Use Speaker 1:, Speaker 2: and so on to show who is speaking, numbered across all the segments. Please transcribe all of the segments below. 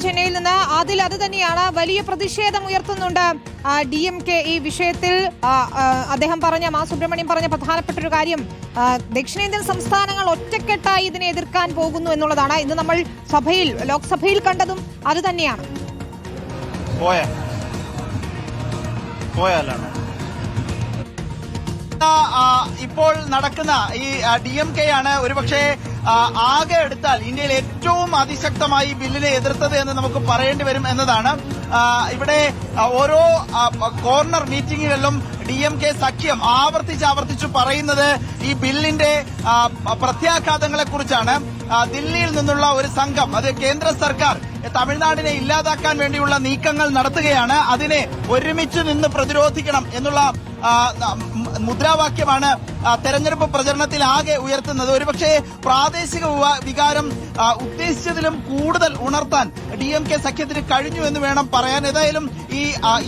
Speaker 1: ചെന്നൈയിൽ നിന്ന് അത് തന്നെയാണ് വലിയ പ്രതിഷേധം ഉയർത്തുന്നുണ്ട് DMK ഈ വിഷയത്തിൽ. അദ്ദേഹം പറഞ്ഞ സുബ്രഹ്മണ്യം പറഞ്ഞ പ്രധാനപ്പെട്ട ഒരു കാര്യം ദക്ഷിണേന്ത്യൻ സംസ്ഥാനങ്ങൾ ഒറ്റക്കെട്ടായി ഇതിനെ എതിർക്കാൻ പോകുന്നു എന്നുള്ളതാണ്. ഇന്ന് നമ്മൾ ലോക്സഭയിൽ കണ്ടതും അത് തന്നെയാണ്.
Speaker 2: ഇപ്പോൾ നടക്കുന്ന ഈ DMK ആണ് ഒരുപക്ഷെ ആകെ എടുത്താൽ ഇന്ത്യയിൽ ഏറ്റവും അതിശക്തമായി ബില്ലിനെ എതിർത്തത് എന്ന് നമുക്ക് പറയേണ്ടി വരും എന്നതാണ്. ഇവിടെ ഓരോ കോർണർ മീറ്റിംഗുകളിലും DMK സഖ്യം ആവർത്തിച്ചു പറയുന്നത് ഈ ബില്ലിന്റെ പ്രത്യാഘാതങ്ങളെ കുറിച്ചാണ്. ദില്ലിയിൽ നിന്നുള്ള ഒരു സംഘം, അത് കേന്ദ്ര സർക്കാർ തമിഴ്നാടിനെ ഇല്ലാതാക്കാൻ വേണ്ടിയുള്ള നീക്കങ്ങൾ നടത്തുകയാണ്. അതിനെ ഒരുമിച്ച് നിന്ന് പ്രതിരോധിക്കണം എന്നുള്ള മുദ്രാവാക്യമാണ് തെരഞ്ഞെടുപ്പ് പ്രചരണത്തിൽ ആകെ ഉയർത്തുന്നത്. ഒരുപക്ഷെ പ്രാദേശിക വികാരം ഉദ്ദേശിച്ചതിലും കൂടുതൽ ഉണർത്താൻ DMK സഖ്യത്തിന് കഴിഞ്ഞു എന്ന് വേണം പറയാൻ. ഏതായാലും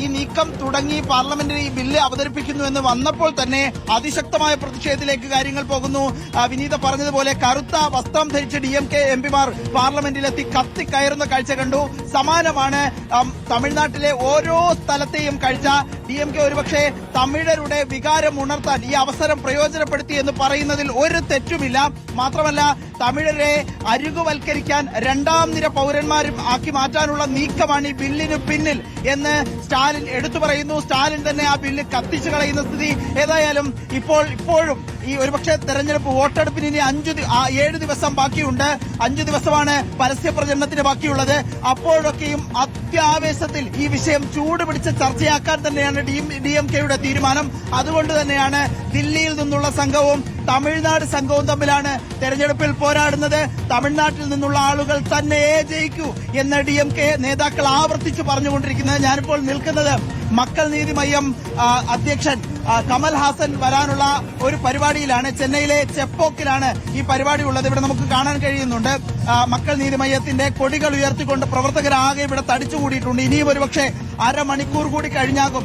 Speaker 2: ഈ നീക്കം തുടങ്ങി പാർലമെന്റിൽ ഈ ബില്ല് അവതരിപ്പിക്കുന്നു എന്ന് വന്നപ്പോൾ തന്നെ അതിശക്തമായ പ്രതിഷേധത്തിലേക്ക് കാര്യങ്ങൾ പോകുന്നു. വിനീത പറഞ്ഞതുപോലെ കറുത്ത വസ്ത്രം ധരിച്ച് DMK എംപിമാർ പാർലമെന്റിലെത്തി കത്തിക്കയറുന്ന കാഴ്ച കണ്ടു. സമാനമാണ് തമിഴ്നാട്ടിലെ ഓരോ സ്ഥലത്തെയും കാഴ്ച. DMK ഒരുപക്ഷെ തമിഴരുടെ വികാരം ഉണർത്താൻ ഈ അവസരം പ്രയോജനപ്പെടുത്തി എന്ന് പറയുന്നതിൽ ഒരു തെറ്റുമില്ല. മാത്രമല്ല തമിഴരെ അരികുവൽക്കരിക്കാൻ രണ്ടാം നിര പൌരന്മാരും ആക്കി മാറ്റാനുള്ള നീക്കമാണ് ഈ ബില്ലിന് പിന്നിൽ എന്ന് സ്റ്റാലിൻ എടുത്തു പറയുന്നു. സ്റ്റാലിൻ തന്നെ ആ ബില്ല് കത്തിച്ചു കളയുന്ന സ്ഥിതി. ഏതായാലും ഇപ്പോഴും ഈ ഒരുപക്ഷെ തെരഞ്ഞെടുപ്പ് വോട്ടെടുപ്പിന് ഇനി 7 ദിവസം ബാക്കിയുണ്ട്. 5 ദിവസമാണ് പരസ്യ പ്രചരണത്തിന് ബാക്കിയുള്ളത്. അപ്പോഴൊക്കെയും അത്യാവേശത്തിൽ ഈ വിഷയം ചൂടുപിടിച്ച ചർച്ചയാക്കാൻ തന്നെയാണ് DMKയുടെ തീരുമാനം. അതുകൊണ്ട് തന്നെയാണ് ദില്ലിയിൽ നിന്നുള്ള സംഘവും തമിഴ്നാട് സംഘവും തമ്മിലാണ് തെരഞ്ഞെടുപ്പിൽ പോരാടുന്നത്. തമിഴ്നാട്ടിൽ നിന്നുള്ള ആളുകൾ തന്നെ ജയിക്കൂ എന്ന് DMK നേതാക്കൾ ആവർത്തിച്ചു പറഞ്ഞുകൊണ്ടിരിക്കുന്നത്. ഞാനിപ്പോൾ നിൽക്കുന്നത് മക്കൾ നീതി മയ്യം അധ്യക്ഷൻ കമൽ ഹാസൻ വരാനുള്ള ഒരു പരിപാടിയിലാണ്. ചെന്നൈയിലെ ചെപ്പോക്കിലാണ് ഈ പരിപാടി ഉള്ളത്. ഇവിടെ നമുക്ക് കാണാൻ കഴിയുന്നുണ്ട് മക്കൾ നീതി മയ്യത്തിന്റെ കൊടികൾ ഉയർത്തിക്കൊണ്ട് പ്രവർത്തകരാകെ ഇവിടെ തടിച്ചുകൂടിയിട്ടുണ്ട്. ഇനിയും ഒരുപക്ഷെ അരമണിക്കൂർ കൂടി കഴിഞ്ഞാകും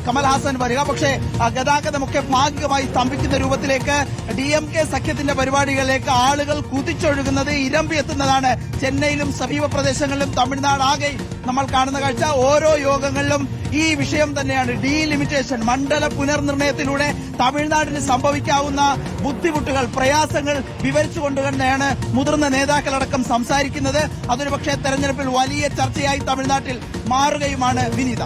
Speaker 2: കമൽ ഹാസൻ വരിക. പക്ഷേ ഗതാഗതമൊക്കെ ഭാഗികമായി സ്തംഭിക്കുന്ന രൂപത്തിലേക്ക് DMK സഖ്യത്തിന്റെ പരിപാടികളിലേക്ക് ആളുകൾ കുതിച്ചൊഴുകുന്നത് ഇരമ്പിയെത്തുന്നതാണ്. ചെന്നൈയിലും സമീപ പ്രദേശങ്ങളിലും തമിഴ്നാട് ആകെ നമ്മൾ കാണുന്ന കാഴ്ച. ഓരോ യോഗങ്ങളിലും ഈ വിഷയം തന്നെയാണ്. ഡീലിമിറ്റേഷൻ, മണ്ഡല പുനർനിർണയത്തിലൂടെ തമിഴ്നാടിന് സംഭവിക്കാവുന്ന ബുദ്ധിമുട്ടുകൾ, പ്രയാസങ്ങൾ വിവരിച്ചുകൊണ്ട് തന്നെയാണ് മുതിർന്ന നേതാക്കളടക്കം സംസാരിക്കുന്നത്. അതൊരു പക്ഷേ തെരഞ്ഞെടുപ്പിൽ വലിയ ചർച്ചയായി തമിഴ്നാട്ടിൽ മാറുകയുമാണ്. വിനീത.